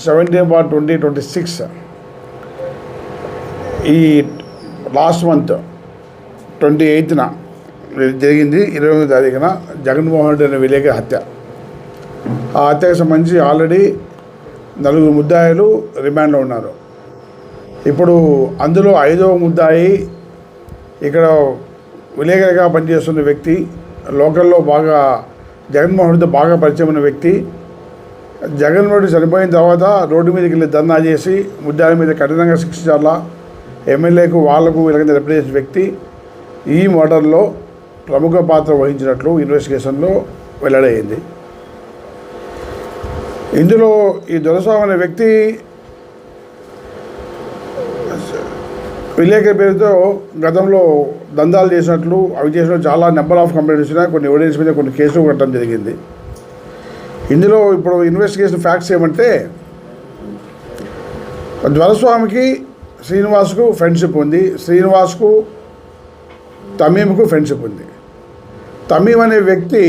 17/2026 ఈ last month 28న జరిగింది. 28వ తారీఖున జగన్మోహన్ రెడ్డి అనే విలేకరి హత్య. ఆ హత్యకు సంబంధించి ఆల్రెడీ 4 ముద్దాయిలు రిమాండ్లో ఉన్నారు. ఇప్పుడు అందులో 5వ ముద్దాయి ఇక్కడ విలేకరిగా పనిచేస్తున్న వ్యక్తి, లోకల్లో బాగా జగన్మోహన్ రెడ్డితో బాగా పరిచయం ఉన్న వ్యక్తి. జగన్మోహన్ రెడ్డి చనిపోయిన తర్వాత రోడ్డు మీదకి వెళ్ళి ధర్నా చేసి ముద్దాయిల మీద కఠినంగా శిక్షించాలా, ఎమ్మెల్యేకు వాళ్లకు వీళ్ళకి రిప్రజెంట్ వ్యక్తి ఈ మర్డర్లో ప్రముఖ పాత్ర వహించినట్లు ఇన్వెస్టిగేషన్లో వెల్లడైంది. ఇందులో ఈ దొరస్వామి అనే వ్యక్తి విలేకరి పేరుతో గతంలో దందాలు చేసినట్లు, అవి చేసిన చాలా నెంబర్ ఆఫ్ కంప్లైంట్స్ వచ్చినా కొన్ని ఎవిడెన్స్ మీద కొన్ని కేసులు కట్టడం జరిగింది. ఇందులో ఇప్పుడు ఇన్వెస్టిగేషన్ ఫ్యాక్ట్స్ ఏమంటే, దొరస్వామికి శ్రీనివాస్కు ఫ్రెండ్షిప్ ఉంది, శ్రీనివాస్కు తమీంకు ఫ్రెండ్షిప్ ఉంది. తమీం అనే వ్యక్తి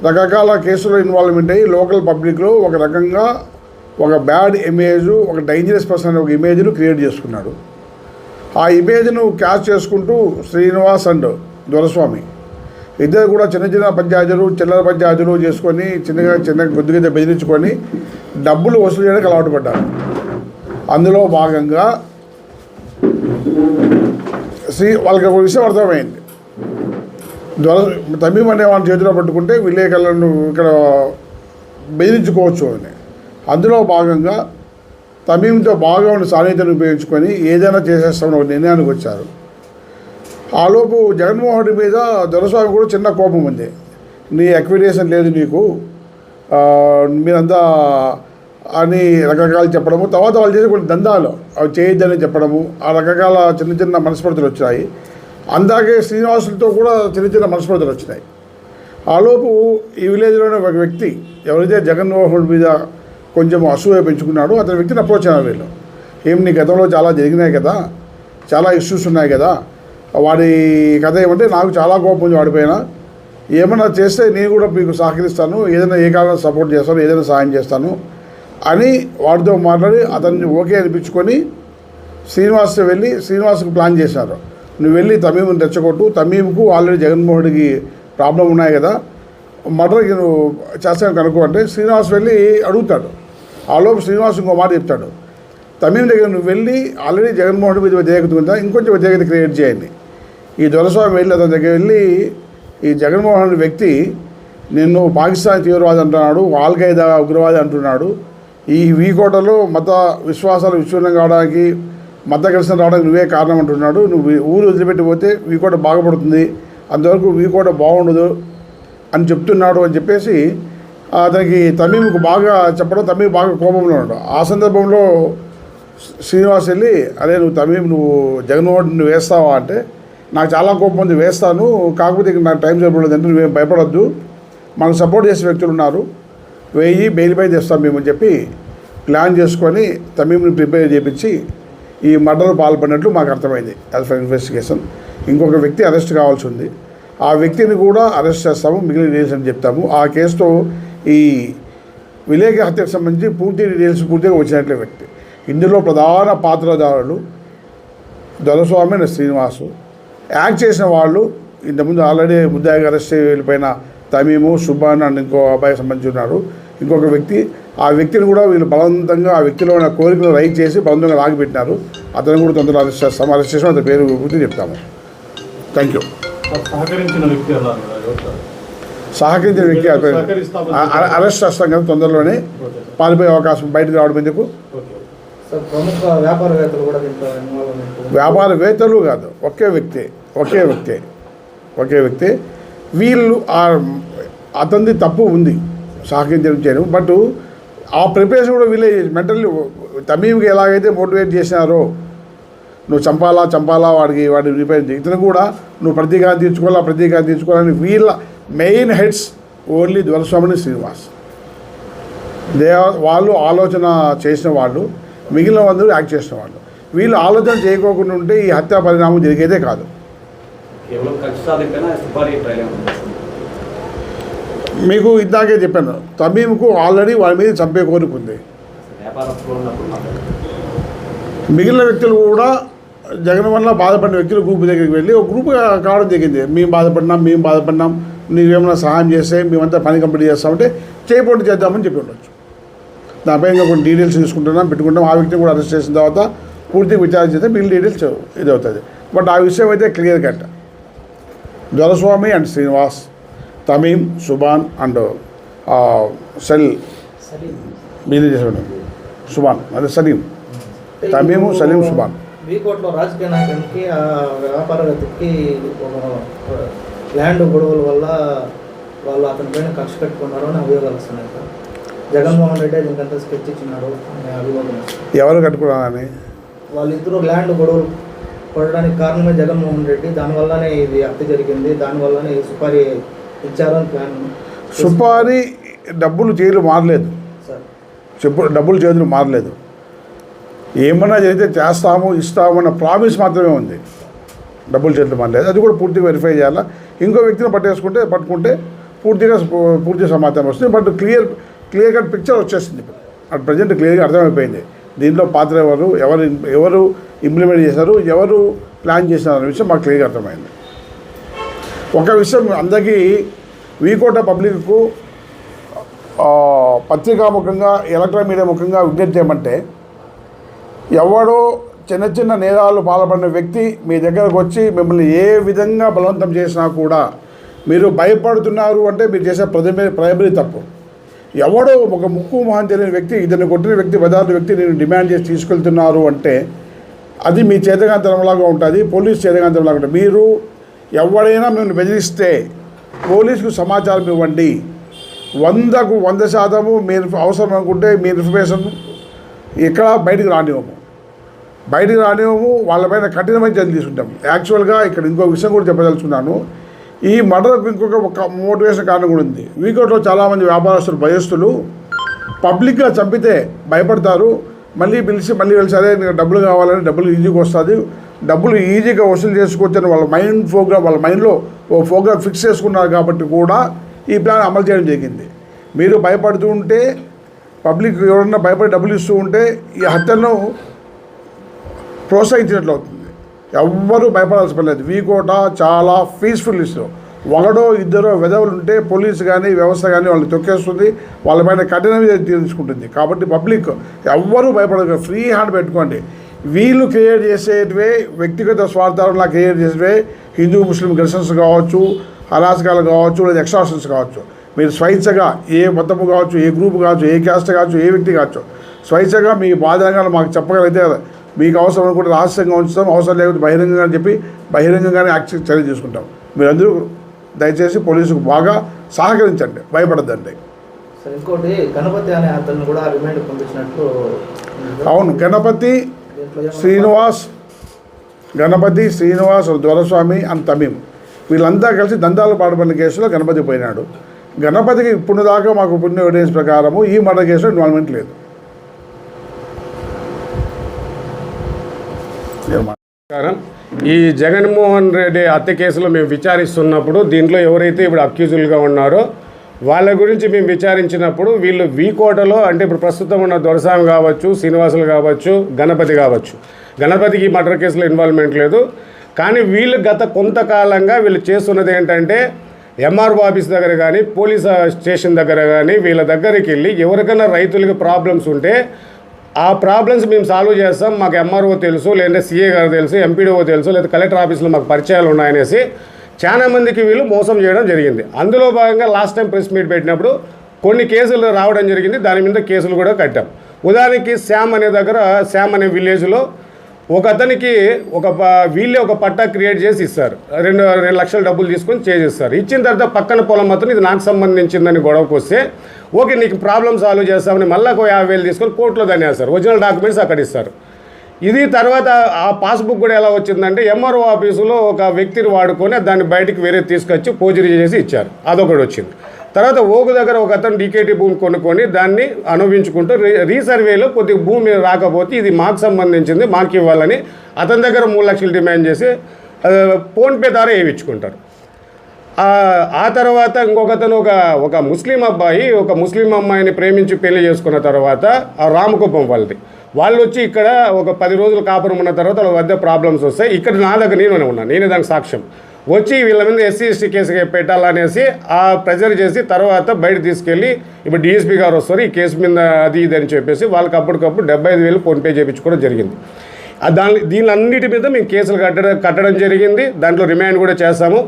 రకరకాల కేసులో ఇన్వాల్వ్మెంట్ అయ్యి లోకల్ పబ్లిక్లో ఒక రకంగా ఒక బ్యాడ్ ఇమేజ్, ఒక డేంజరస్ పర్సన్ అనే ఒక ఇమేజ్ను క్రియేట్ చేసుకున్నాడు. ఆ ఇమేజ్ను క్యాచ్ చేసుకుంటూ శ్రీనివాస్ అండ్ దొరస్వామి ఇద్దరు కూడా చిన్న చిన్న పంచాయతీలు, చిల్లర పంచాయతీలు చేసుకొని చిన్న కొద్దిగా బెదిరించుకొని డబ్బులు వసూలు చేయడానికి అలవాటు పడ్డారు. అందులో భాగంగా వాళ్ళకి ఒక విషయం అర్థమైంది. తమీం అనే వాళ్ళని చేతిలో పట్టుకుంటే విలేకరులను ఇక్కడ బెదిరించుకోవచ్చు అని. అందులో భాగంగా తమీంతో బాగా ఉన్న సాన్నిధ్యాన్ని ఉపయోగించుకొని ఏదైనా చేసేస్తామని ఒక నిర్ణయానికి వచ్చారు. ఆలోపు జగన్మోహన్ రెడ్డి మీద దొరస్వామి కూడా చిన్న కోపం ఉంది. నీ అక్విడేషన్ లేదు నీకు, మీరంతా అని రకరకాలు చెప్పడము, తర్వాత వాళ్ళు చేసే కొన్ని దందాలు అవి చేయొద్దని చెప్పడము, ఆ రకరకాల చిన్న చిన్న మనస్పర్ధలు వచ్చాయి. అందాకే శ్రీనివాసులతో కూడా చిన్న చిన్న మనస్పర్ధలు వచ్చినాయి. ఆలోపు ఈ విలేజ్లోనే ఒక వ్యక్తి ఎవరైతే జగన్మోహన్ మీద కొంచెం అసూయ పెంచుకున్నాడు, అతని వ్యక్తిని అప్రోచ్ అయినారు వీళ్ళు. నీ గతంలో చాలా జరిగినాయి కదా, చాలా ఇష్యూస్ ఉన్నాయి కదా, వాడి కథ ఏమంటే నాకు చాలా కోపం ఉంది వాడిపోయినా, ఏమన్నా చేస్తే నేను కూడా మీకు సహకరిస్తాను, ఏదైనా ఏ కాలంలో సపోర్ట్ చేస్తాను, ఏదైనా సహాయం చేస్తాను అని వాడితో మాట్లాడి అతన్ని ఓకే అనిపించుకొని శ్రీనివాస్తో వెళ్ళి శ్రీనివాస్కి ప్లాన్ చేశారు. నువ్వు వెళ్ళి తమీంని తెచ్చగొట్టు, తమీంకు ఆల్రెడీ జగన్మోహన్ రెడ్డికి ప్రాబ్లం ఉన్నాయి కదా, మర్డర్కి నువ్వు చేస్తాను కనుక్కో అంటే శ్రీనివాస్ వెళ్ళి అడుగుతాడు. ఆలోపు శ్రీనివాస్ ఇంకో మాట చెప్తాడు, తమీం దగ్గర నువ్వు వెళ్ళి ఆల్రెడీ జగన్మోహన్ రెడ్డి మీద వ్యతిరేకత ఉందా, ఇంకొంచెం వ్యతిరేకత క్రియేట్ చేయండి. ఈ దొరస్వామి వెళ్ళి అతని దగ్గర వెళ్ళి ఈ జగన్మోహన్ రెడ్డి వ్యక్తి నిన్ను పాకిస్తాన్ తీవ్రవాది అంటున్నాడు, ఆల్ఖైదా ఉగ్రవాది అంటున్నాడు, ఈ వీకోటలో మత విశ్వాసాలు విచ్ఛిన్నం కావడానికి, మత ఘర్షణ రావడానికి నువ్వే కారణం అంటున్నాడు, నువ్వు ఊరు వదిలిపెట్టిపోతే వీకోట బాగుపడుతుంది, అంతవరకు వీకోట బాగుండదు అని చెప్తున్నాడు అని చెప్పేసి అతనికి తమీంకు బాగా చెప్పడం, తమీం బాగా కోపంలో ఉన్నాడు. ఆ సందర్భంలో శ్రీనివాస్ వెళ్ళి అరే నువ్వు జగన్మోహన్ రెడ్డిని వేస్తావా అంటే, నాకు చాలా కోపం ఉంది, వేస్తాను, కాకపోతే ఇక్కడ నాకు టైం సరిపడలేదు అంటే నువ్వేం భయపడద్దు, మనకు సపోర్ట్ చేసే వ్యక్తులు ఉన్నారు, వెయ్యి బెయిల్పై తెస్తాం మేము అని చెప్పి ప్లాన్ చేసుకొని తమీంని ప్రిపేర్ చేయించి ఈ మర్డర్ పాల్పడినట్లు మాకు అర్థమైంది. యాజ్ ఫర్ ఇన్వెస్టిగేషన్ ఇంకొక వ్యక్తి అరెస్ట్ కావాల్సి ఉంది, ఆ వ్యక్తిని కూడా అరెస్ట్ చేస్తాము, మిగిలిన డీటెయిల్స్ అని చెప్తాము. ఆ కేసుతో ఈ విలేకరి హత్యకు సంబంధించి పూర్తి డీటెయిల్స్ పూర్తిగా వచ్చినట్లే వ్యక్తి. ఇందులో ప్రధాన పాత్రధారులు దొరస్వామి అండ్ శ్రీనివాసు. యాక్ట్ చేసిన వాళ్ళు ఇంతకుముందు ఆల్రెడీ ముద్దాయిగా అరెస్ట్ వెళ్ళిపోయిన తమీము, సుబ్బాన్ అండ్ ఇంకో అబ్బాయికి సంబంధించి ఉన్నారు. ఇంకొక వ్యక్తి, ఆ వ్యక్తిని కూడా వీళ్ళు బలవంతంగా ఆ వ్యక్తిలో ఉన్న కోరికలు రైట్ చేసి బలవంతంగా లాగిపెట్టినారు. అతను కూడా తొందరగా అరెస్ట్ చేస్తాము, అరెస్ట్ చేసిన అతని పేరు గురించి చెప్తాము. Thank you. సహకరించిన వ్యక్తి అరెస్ట్ చేస్తాం కదా, తొందరలోనే పారిపోయే అవకాశం, బయటకు రావడం ఎందుకు. వ్యాపారవేత్తలు కాదు, ఒకే వ్యక్తి. వీళ్ళు అతనిది తప్పు ఉంది సహకరించడం, బట్ ఆ ప్రిపరేషన్ కూడా వీళ్ళే మెంటల్లీ తమీంకి ఎలాగైతే మోటివేట్ చేసినారో నువ్వు చంపాలా వాడి రిపేర్ ఇతను కూడా నువ్వు ప్రతీకారం తీర్చుకోవాలని వీళ్ళ మెయిన్ హెడ్స్ ఓన్లీ దొరస్వామిని శ్రీనివాస్. వాళ్ళు ఆలోచన చేసిన వాళ్ళు, మిగిలిన అందరూ యాక్ట్ చేసిన వాళ్ళు. వీళ్ళు ఆలోచన చేయకోకుండా ఉంటే ఈ హత్యా పరిణామం జరిగేదే కాదు. మీకు ఇందాకే చెప్పాను, తమీంకు ఆల్రెడీ వాళ్ళ మీద చంపే కోరిక ఉంది. వ్యాపారస్తులు ఉన్నప్పుడు మాట్లాడారు. మిగిలిన వ్యక్తులు కూడా జగన్ వల్ల బాధపడిన వ్యక్తులు గ్రూప్ దగ్గరికి వెళ్ళి ఒక గ్రూప్ కావడం జరిగింది. మేము బాధపడినాం నీవేమైనా సహాయం చేస్తే మేమంతా పని కంప్లీట్ చేస్తామంటే చేయబోటీ చేద్దామని చెప్పి ఉండొచ్చు. దానిపై ఇంకా కొన్ని డీటెయిల్స్ పెట్టుకుంటాం. ఆ వ్యక్తిని కూడా అరెస్ట్ చేసిన తర్వాత పూర్తిగా విచారణ చేస్తే మిగిలిన డీటెయిల్స్ ఇది అవుతుంది. బట్ ఆ విషయం అయితే clear cut. Doraswamy and Srinivas, Tamim, Subhan and సెల్ మీది చేసాడు సుబాన్, అదే సలీం, తమీము, సలీం, సుబాన్. వీకోట్లో రాజకీయ నాయకునికి ఆ వ్యాపారవేత్తకి ల్యాండ్ గొడవల వల్ల వాళ్ళు అతని పైన కక్ష కట్టుకున్నారు అని అభియోగాలు వస్తున్నాయి సార్. జగన్మోహన్ రెడ్డి ఇంకంతా స్కెచ్ ఇచ్చినాడు అనే అభియోగం. ఎవరు కట్టుకున్నారని? వాళ్ళిద్దరూ ల్యాండ్ గొడవలు పడడానికి కారణమే జగన్మోహన్ రెడ్డి. దానివల్లనే ఇది హత్య జరిగింది, దానివల్లనే సుపారీ ఇచ్చారని ప్లాన్. సుపారీ డబ్బులు చేతులు మారలేదు సార్, డబ్బులు చేతులు మారలేదు. ఏమన్నా జరిగితే చేస్తాము ఇస్తాము అన్న ప్రామిస్ మాత్రమే ఉంది, డబ్బులు చేతులు మారలేదు. అది కూడా పూర్తిగా వెరిఫై చేయాలా. ఇంకో వ్యక్తిని పట్టుకుంటే పూర్తి సమాచారం వస్తుంది. బట్ క్లియర్ కట్ పిక్చర్ వచ్చేస్తుంది. అట్ ప్రజెంట్ క్లియర్గా అర్థమైపోయింది దీంట్లో పాత్ర ఎవరు ఇంప్లిమెంట్ చేశారు, ఎవరు ప్లాన్ చేశారు అనే విషయం మాకు క్లియర్గా అర్థమైంది. ఒక విషయం అందరికీ వీకోట పబ్లిక్కు పత్రికా ముఖంగా ఎలక్ట్రానిక్ మీడియా ముఖంగా విజ్ఞప్తి చేయమంటే, ఎవడో చిన్న నేరాలు పాల్పడిన వ్యక్తి మీ దగ్గరకు వచ్చి మిమ్మల్ని ఏ విధంగా బలవంతం చేసినా కూడా మీరు భయపడుతున్నారు అంటే మీరు చేసే ప్రైమరీ తప్పు. ఎవడో ఒక ముక్కు మొహం తెలియని వ్యక్తి, ఇతన్ని కొట్టిన వ్యక్తి, బదార్ల వ్యక్తి నేను డిమాండ్ చేసి తీసుకెళ్తున్నారు అంటే అది మీ చేతగాంతరంలాగా ఉంటుంది, పోలీసు చేతగాంతరంలాగా ఉంటుంది. మీరు ఎవడైనా మిమ్మల్ని బెదిరిస్తే పోలీసుకు సమాచారం ఇవ్వండి. 100కు 100% మీరు అవసరం అనుకుంటే మీ ఇన్ఫర్మేషన్ ఇక్కడ బయటికి రానివ్వము, వాళ్ళపైన కఠినమైన చర్యలు తీసుకుంటాం. యాక్చువల్గా ఇక్కడ ఇంకో విషయం కూడా చెప్పదలుచుకున్నాను. ఈ మర్డర్కు ఇంకొక మోటివేషన్ కారణం కూడా ఉంది. వీకోట్లో చాలామంది వ్యాపారస్తులు, భయస్తులు పబ్లిక్గా చంపితే భయపడతారు. మళ్ళీ పిలిచి సరే నీకు డబ్బులు కావాలని, డబ్బులు ఈజీగా వస్తుంది, డబ్బులు ఈజీగా వసూలు చేసుకోవచ్చని వాళ్ళ మైండ్లో ఓ ప్రోగ్రామ్ ఫిక్స్ చేసుకున్నారు. కాబట్టి కూడా ఈ ప్లాన్ అమలు చేయడం జరిగింది. మీరు భయపడుతూ ఉంటే, పబ్లిక్ ఎవరన్నా భయపడి డబ్బులు ఇస్తూ ఉంటే ఈ హత్యలను ప్రోత్సహించినట్లు అవుతుంది. ఎవ్వరూ భయపడాల్సిన పని లేదు. వీకోట చాలా పీస్ఫుల్ ఇస్తూ, ఒకడో ఇద్దరో వెధవులు ఉంటే పోలీసు కానీ వ్యవస్థ కానీ వాళ్ళని తొక్కేస్తుంది, వాళ్ళపైన కఠినంగా తీసుకుంటుంది. కాబట్టి పబ్లిక్ ఎవ్వరూ భయపడదు, ఫ్రీ హ్యాండ్ పెట్టుకోండి. వీళ్ళు క్రియేట్ చేసేటివే వ్యక్తిగత స్వార్థాలను క్రియేట్ చేసేవే హిందూ ముస్లిం ఘర్షన్స్ కావచ్చు, అరాచకాలు కావచ్చు, లేదా ఎక్స్ట్రాక్షన్స్ కావచ్చు. మీరు స్వేచ్ఛగా ఏ మతము కావచ్చు, ఏ గ్రూప్ కావచ్చు, ఏ క్యాస్ట్ కావచ్చు, ఏ వ్యక్తి కావచ్చు, స్వేచ్ఛగా మీ బాధనగాలు మాకు చెప్పగలిగితే మీకు అవసరం అనుకుంటే రహస్యంగా ఉంచుతాం, అవసరం లేకపోతే బహిరంగంగా చెప్పి బహిరంగంగానే చర్య తీసుకుంటాం. మీరందరూ దయచేసి పోలీసుకు బాగా సహకరించండి, భయపడద్దండి. ఇంకోటి గణపతి అనే అతను కూడా రిమాండ్ పంపించినట్లు. అవును, గణపతి శ్రీనివాస్, దొరస్వామి అండ్ తమీం వీళ్ళంతా కలిసి దందాలు పాడుపడిన కేసులో గణపతి పోయినాడు. గణపతికి ఇప్పుడు దాకా మాకు పుణ్య ఎవిడెన్స్ ప్రకారము ఈ మర్డర్ కేసులో ఇన్వాల్వ్మెంట్ లేదు. ఈ జగన్మోహన్ రెడ్డి హత్య కేసులో మేము విచారిస్తున్నప్పుడు దీంట్లో ఎవరైతే ఇప్పుడు అక్యూజులుగా ఉన్నారో వాళ్ళ గురించి మేము విచారించినప్పుడు వీళ్ళు వీకోటలో అంటే ఇప్పుడు ప్రస్తుతం ఉన్న దొరస్వామి కావచ్చు, శ్రీనివాసులు కావచ్చు, గణపతి కావచ్చు, గణపతికి మర్డర్ కేసులో ఇన్వాల్వ్మెంట్ లేదు. కానీ వీళ్ళు గత కొంతకాలంగా వీళ్ళు చేస్తున్నది ఏంటంటే ఎంఆర్ఓ ఆఫీస్ దగ్గర కానీ పోలీస్ స్టేషన్ దగ్గర కానీ వీళ్ళ దగ్గరికి వెళ్ళి ఎవరికైనా రైతులకి ప్రాబ్లమ్స్ ఉంటే ఆ ప్రాబ్లమ్స్ మేము సాల్వ్ చేస్తాం, మాకు ఎంఆర్ఓ తెలుసు, లేదంటే సీఏ గారు తెలుసు, ఎంపీడీఓ తెలుసు, లేదా కలెక్టర్ ఆఫీస్లో మాకు పరిచయాలు ఉన్నాయనేసి చాలా మందికి వీళ్ళు మోసం చేయడం జరిగింది. అందులో భాగంగా లాస్ట్ టైం ప్రెస్ మీట్ పెట్టినప్పుడు కొన్ని కేసులు రావడం జరిగింది, దాని మీద కేసులు కూడా కట్టాం. ఉదాహరణకి శ్యామ్ అనే విలేజ్లో ఒక అతనికి వీళ్ళే ఒక పట్టా క్రియేట్ చేసి ఇస్తారు, 2 లక్షల డబ్బులు తీసుకొని చేసిస్తారు. ఇచ్చిన తర్వాత పక్కన పొలం అతను ఇది నాకు సంబంధించిందని గొడవకు వస్తే ఓకే నీకు ప్రాబ్లమ్ సాల్వ్ చేస్తామని మళ్ళీ 50,000 తీసుకొని కోర్టులో దాన్ని వేస్తారు, ఒరిజినల్ డాక్యుమెంట్స్ అక్కడ ఇస్తారు. ఇది తర్వాత ఆ పాస్బుక్ కూడా ఎలా వచ్చిందంటే ఎంఆర్ఓ ఆఫీసులో ఒక వ్యక్తిని వాడుకొని దాన్ని బయటికి వేరే తీసుకొచ్చి పోజరీ చేసి ఇచ్చారు, అదొకటి వచ్చింది. తర్వాత ఓగు దగ్గర ఒక అతను డీకేటీ భూమి కొనుక్కొని దాన్ని అనుభవించుకుంటూ రీసర్వేలో కొద్దిగా భూమి రాకపోతే ఇది మాకు సంబంధించింది మాకు ఇవ్వాలని అతని దగ్గర 3 లక్షలు డిమాండ్ చేసి ఫోన్పే ద్వారా వేయించుకుంటారు. ఆ తర్వాత ఇంకొకతను ఒక ముస్లిం అబ్బాయి ఒక ముస్లిం అమ్మాయిని ప్రేమించి పెళ్లి చేసుకున్న తర్వాత ఆ రామకుప్పం వాళ్ళది వాళ్ళు వచ్చి ఇక్కడ ఒక 10 రోజులు కాపురం ఉన్న తర్వాత వాళ్ళ వద్ద ప్రాబ్లమ్స్ వస్తాయి. ఇక్కడ నా దగ్గర నేనే దానికి సాక్ష్యం. వచ్చి వీళ్ళ మీద ఎస్సీ ఎస్టీ కేసుగా పెట్టాలనేసి ఆ ప్రెజర్ చేసి తర్వాత బయట తీసుకెళ్ళి ఇప్పుడు డిఎస్పీ గారు వస్తారు ఈ కేసు మీద అది ఇది అని చెప్పేసి వాళ్ళకి అప్పటికప్పుడు 75,000 ఫోన్పే చేయించుకోవడం జరిగింది. దీనిలన్నిటి మీద మేము కేసులు కట్టడం జరిగింది. దాంట్లో రిమాండ్ కూడా చేస్తాము.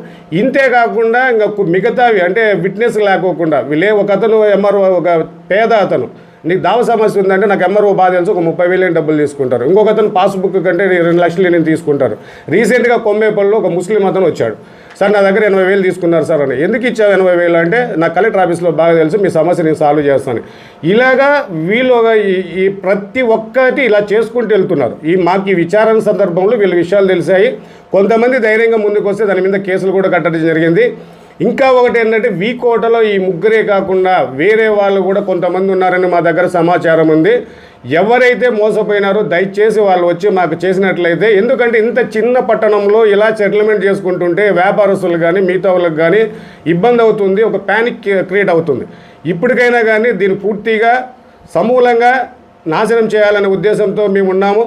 ఇంతే కాకుండా ఇంకా మిగతావి అంటే విట్నెస్ లేకోకుండా వీళ్ళే ఒకతను ఎంఆర్ఓ ఒక పేద అతను నీకు దావ సమస్య ఉందంటే నాకు ఎంఆర్ఓ బాధ తెలుసు ఒక 30,000 డబ్బులు తీసుకుంటారు. ఇంకొకతను పాస్బుక్ కంటే 2 లక్షలు నేను తీసుకుంటారు. రీసెంట్గా కొమ్మేపల్లిలో ఒక ముస్లిం అతను వచ్చాడు. సార్ నా దగ్గర 80,000 తీసుకున్నారు సార్ అని. ఎందుకు ఇచ్చావు 80,000 అంటే నాకు కలెక్టర్ ఆఫీస్లో బాగా తెలుసు మీ సమస్య నేను సాల్వ్ చేస్తాను. ఇలాగా వీళ్ళు ఈ ప్రతి ఒక్కటి ఇలా చేసుకుంటూ వెళ్తున్నారు. మాకు ఈ విచారణ సందర్భంలో వీళ్ళ విషయాలు తెలిసాయి. కొంతమంది ధైర్యంగా ముందుకు వస్తే దాని మీద కేసులు కూడా కట్టడం జరిగింది. ఇంకా ఒకటి ఏంటంటే వీకోటలో ఈ ముగ్గురే కాకుండా వేరే వాళ్ళు కూడా కొంతమంది ఉన్నారని మా దగ్గర సమాచారం ఉంది. ఎవరైతే మోసపోయినారో దయచేసి వాళ్ళు వచ్చి మాకు చేసినట్లయితే, ఎందుకంటే ఇంత చిన్న పట్టణంలో ఇలా సెటిల్మెంట్ చేసుకుంటుంటే వ్యాపారస్తులు కానీ మిగతా వాళ్ళకి కానీ ఇబ్బంది అవుతుంది, ఒక ప్యానిక్ క్రియేట్ అవుతుంది. ఇప్పటికైనా కానీ దీన్ని పూర్తిగా సమూలంగా నాశనం చేయాలనే ఉద్దేశంతో మేము ఉన్నాము.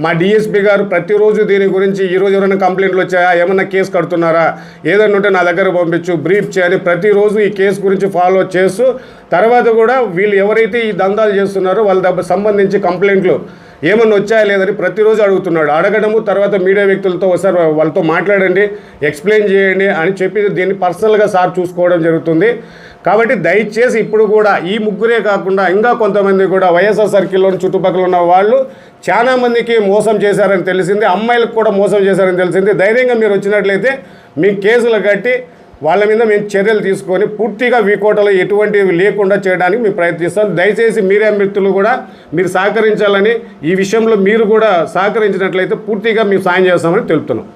మా డిఎస్పీ గారు ప్రతిరోజు దీని గురించి ఈరోజు ఎవరైనా కంప్లైంట్లు వచ్చాయా, ఏమన్నా కేసు కడుతున్నారా, ఏదైనా ఉంటే నా దగ్గర పంపించు, బ్రీఫ్ చేయని ప్రతిరోజు ఈ కేసు గురించి ఫాలో చేస్తూ తర్వాత కూడా వీళ్ళు ఎవరైతే ఈ దందాలు చేస్తున్నారో వాళ్ళ దగ్గర సంబంధించి కంప్లైంట్లు ఏమన్నా వచ్చాయా లేదని ప్రతిరోజు అడుగుతున్నాడు. అడగడము తర్వాత మీడియా వ్యక్తులతో ఒకసారి వాళ్ళతో మాట్లాడండి, ఎక్స్ప్లెయిన్ చేయండి అని చెప్పి దీన్ని పర్సనల్గా సార్ చూసుకోవడం జరుగుతుంది. కాబట్టి దయచేసి ఇప్పుడు కూడా ఈ ముగ్గురే కాకుండా ఇంకా కొంతమంది కూడా వైఎస్ఆర్ సర్కిల్లోని చుట్టుపక్కల ఉన్న వాళ్ళు చాలా మందికి మోసం చేశారని తెలిసింది, అమ్మాయిలకు కూడా మోసం చేశారని తెలిసింది. ధైర్యంగా మీరు వచ్చినట్లయితే మీ కేసులు కట్టి వాళ్ళ మీద మేము చర్యలు తీసుకొని పూర్తిగా వీకోటలో ఎటువంటివి లేకుండా చేయడానికి మేము ప్రయత్నిస్తాం. దయచేసి మీడియా మిత్రులు కూడా మీరు సహకరించాలని, ఈ విషయంలో మీరు కూడా సహకరించినట్లయితే పూర్తిగా మేము సాయం చేస్తామని తెలుపుతున్నాం.